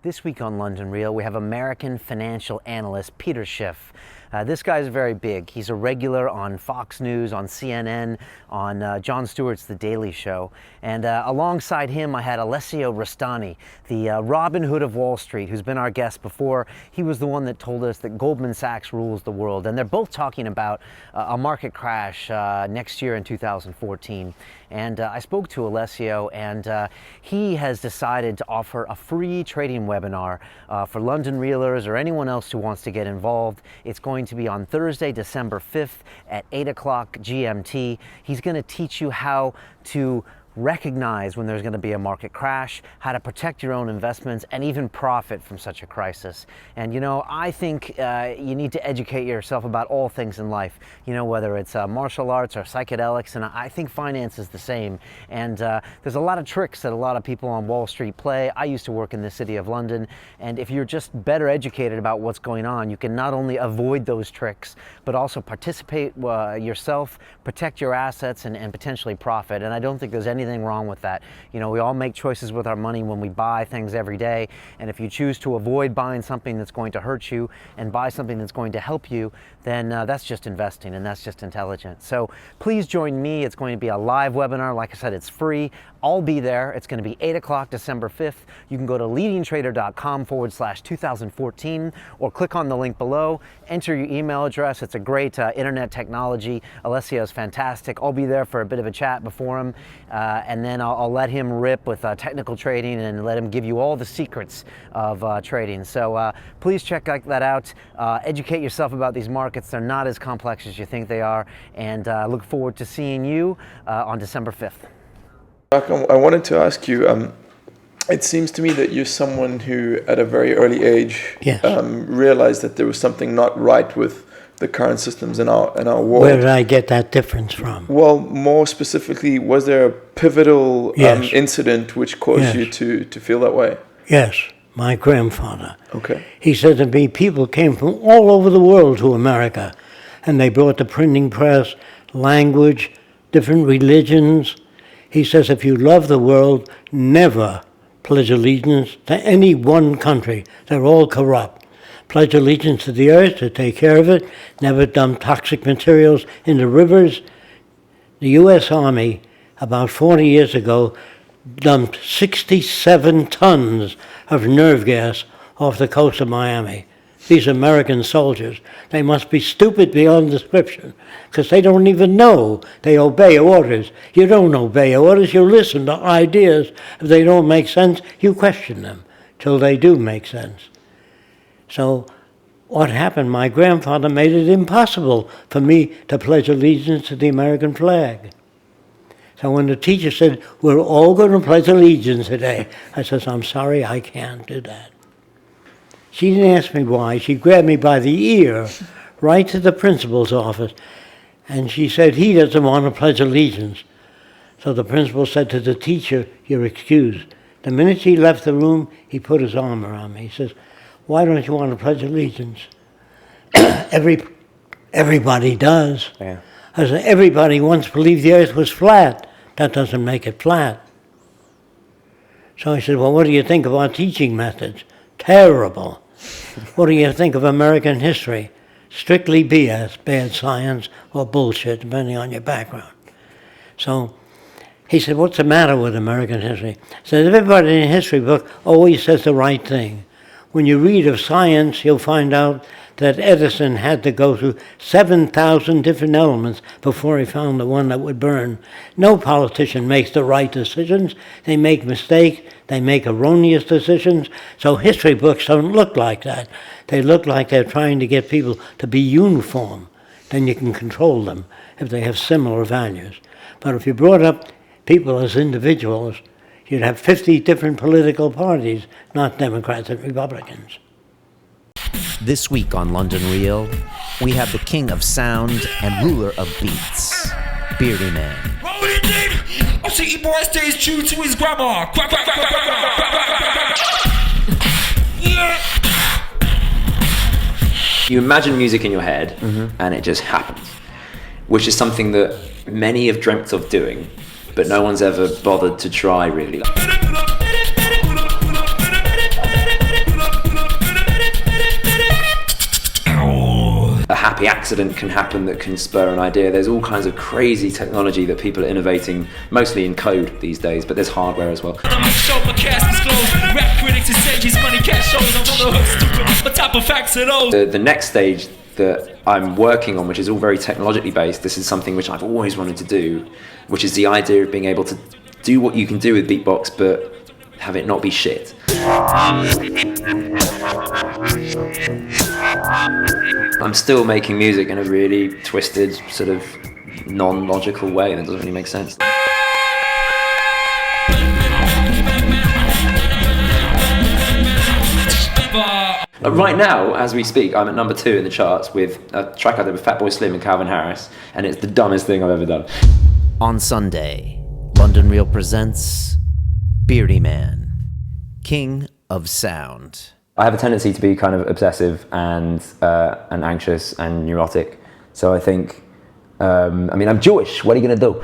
This week on London Real, we have American financial analyst Peter Schiff. This guy's very big. He's a regular on Fox News, on CNN, on Jon Stewart's The Daily Show. And alongside him, I had Alessio Rastani, the Robin Hood of Wall Street, who's been our guest before. He was the one that told us that Goldman Sachs rules the world. And they're both talking about a market crash next year in 2014. And I spoke to Alessio, and he has decided to offer a free trading webinar for London Realers or anyone else who wants to get involved. It's going to be on Thursday, December 5th at 8 o'clock GMT. He's going to teach you how to recognize when there's going to be a market crash, how to protect your own investments, and even profit from such a crisis. And you know, I think you need to educate yourself about all things in life, you know, whether it's martial arts or psychedelics, and I think finance is the same. And there's a lot of tricks that a lot of people on Wall Street play. I used to work in the City of London, and if you're just better educated about what's going on, you can not only avoid those tricks, but also participate yourself, protect your assets, and potentially profit. And I don't think there's anything wrong with that. You know, we all make choices with our money when we buy things every day, and if you choose to avoid buying something that's going to hurt you and buy something that's going to help you, then that's just investing, and that's just intelligent. So please join me. It's going to be a live webinar. Like I said, it's free. I'll be there. It's going to be 8 o'clock December 5th. You can go to leadingtrader.com/2014 or click on the link below, enter your email address. It's a great internet technology. Alessio's fantastic. I'll be there for a bit of a chat before him, and then I'll let him rip with technical trading and let him give you all the secrets of trading. So please check that out. Educate yourself about these markets. They're not as complex as you think they are, and look forward to seeing you on December 5th. Jacques, I wanted to ask you, it seems to me that you're someone who, at a very early age, Yes. Realized that there was something not right with the current systems in our world. Where did I get that difference from? Well, more specifically, was there a pivotal Yes. incident which caused Yes. you to feel that way? Yes, my grandfather. Okay. He said to me, people came from all over the world to America, and they brought the printing press, language, different religions. He says, if you love the world, never pledge allegiance to any one country. They're all corrupt. Pledge allegiance to the earth to take care of it. Never dump toxic materials into rivers. The U.S. Army, about 40 years ago, dumped 67 tons of nerve gas off the coast of Miami. These American soldiers, they must be stupid beyond description, because they don't even know they obey orders. You don't obey orders, you listen to ideas. If they don't make sense, you question them till they do make sense. So what happened? My grandfather made it impossible for me to pledge allegiance to the American flag. So when the teacher said, we're all going to pledge allegiance today, I said, I'm sorry, I can't do that. She didn't ask me why. She grabbed me by the ear right to the principal's office, and she said, he doesn't want to pledge allegiance. So the principal said to the teacher, you're excused. The minute she left the room, he put his arm around me. He says, why don't you want to pledge allegiance? Everybody does. Yeah. I said, everybody once believed the earth was flat. That doesn't make it flat. So I said, well, what do you think of our teaching methods? Terrible. What do you think of American history? Strictly BS, bad science, or bullshit, depending on your background. So he said, what's the matter with American history? I said, everybody in a history book always says the right thing. When you read of science, you'll find out that Edison had to go through 7,000 different elements before he found the one that would burn. No politician makes the right decisions. They make mistakes. They make erroneous decisions. So history books don't look like that. They look like they're trying to get people to be uniform. Then you can control them if they have similar values. But if you brought up people as individuals, you'd have 50 different political parties, not Democrats and Republicans. This week on London Real, we have the king of sound and ruler of beats, Beardy Man. Roll it deep! I see your boy stays true to his grandma. Quack, quack, quack, quack, quack, quack, quack, quack, quack. Yeah! You imagine music in your head, and it just happens, which is something that many have dreamt of doing, but no one's ever bothered to try really. happy accident can happen that can spur an idea. There's all kinds of crazy technology that people are innovating, mostly in code these days, but there's hardware as well. The next stage that I'm working on, which is all very technologically based, this is something which I've always wanted to do, which is the idea of being able to do what you can do with beatbox, but have it not be shit. I'm still making music in a really twisted, sort of non-logical way that doesn't really make sense. Right now, as we speak, I'm at number 2 in the charts with a track I did with Fatboy Slim and Calvin Harris, and it's the dumbest thing I've ever done. On Sunday, London Real presents Beardy Man, King of Sound. I have a tendency to be kind of obsessive and anxious and neurotic, so I think, I'm Jewish, what are you gonna do?